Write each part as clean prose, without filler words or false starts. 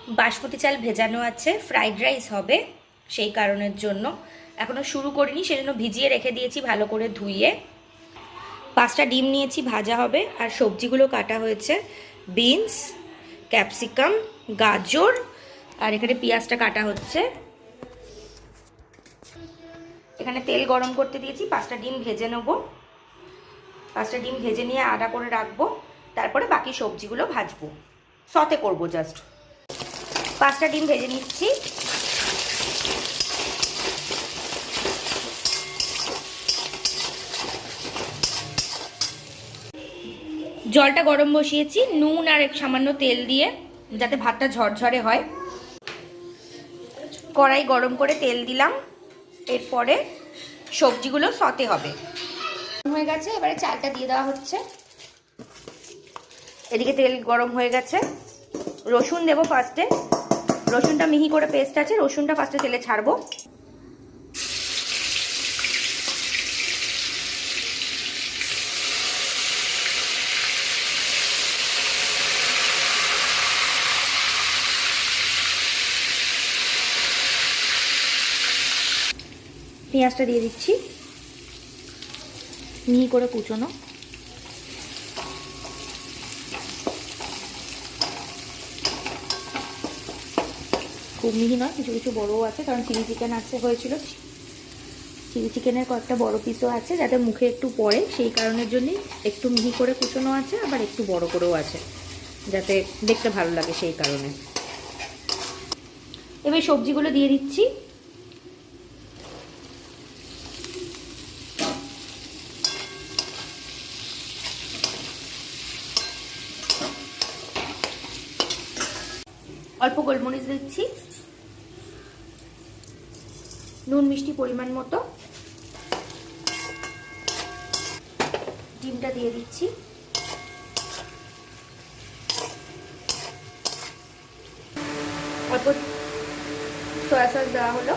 বাসমতি চাল ভেজানো আছে, ফ্রাইড রাইস হবে, সেই কারণের জন্য এখনও শুরু করিনি, সেজন্য ভিজিয়ে রেখে দিয়েছি ভালো করে ধুইয়ে। 5টা ডিম নিয়েছি, ভাজা হবে। আর সবজিগুলো কাটা হয়েছে, বিনস, ক্যাপসিকাম, গাজর, আর এখানে পেঁয়াজটা কাটা হচ্ছে। এখানে তেল গরম করতে দিয়েছি, 5টা ডিম ভেজে নেব। 5টা ডিম ভেজে নিয়ে আলাদা করে রাখবো, তারপরে বাকি সবজিগুলো ভাজবো, সতে করব জাস্ট। 5টা ডিম ভেজে নিচ্ছি। জলটা গরম বসিয়েছি, নুন আর এক সামান্য তেল দিয়ে, যাতে ভাতটা ঝরঝরে হয়। কড়াই গরম করে তেল দিলাম, এরপরে সবজিগুলো সতে হবে। হয়ে গেছে, এবারে চালটা দিয়ে দেওয়া হচ্ছে। এদিকে তেল গরম হয়ে গেছে, রসুন দেবো ফার্স্টে। রসুনটা মিহি করে পেস্ট আছে, রসুনটা ফার্স্টে তেলে ছাড়বো। পেঁয়াজটা দিয়ে দিচ্ছি, মিহি করে কুচোনো। খুব মিহি নয়, কিছু কিছু বড়ও আছে, কারণ চিলি চিকেন আছে হয়েছিল, চিলি চিকেনের কয়েকটা বড় পিসও আছে, যাতে মুখে একটু পড়ে, সেই কারণের জন্যই একটু মিহি করে কুচোনো আছে, আবার একটু বড় করেও আছে, যাতে দেখতে ভালো লাগে সেই কারণে। এবার সবজিগুলো দিয়ে দিচ্ছি। অল্প গোলমরিচ দিচ্ছি, নুন মিষ্টি পরিমাণ মতো। ডিমটা দিয়ে দিচ্ছি, অল্প সয়া সস দেওয়া হলো।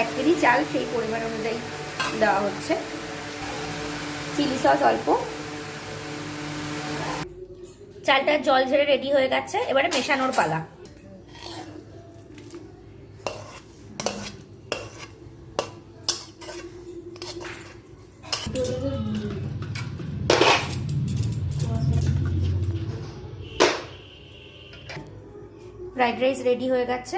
1 কেজি চাল, সেই পরিমাণ অনুযায়ী দেওয়া হচ্ছে। চিলি সস অল্প। চালটা জল ঝেড়ে রেডি হয়ে গেছে, এবারে মেশানোর পালা। ফ্রাইড রাইস রেডি হয়ে গেছে।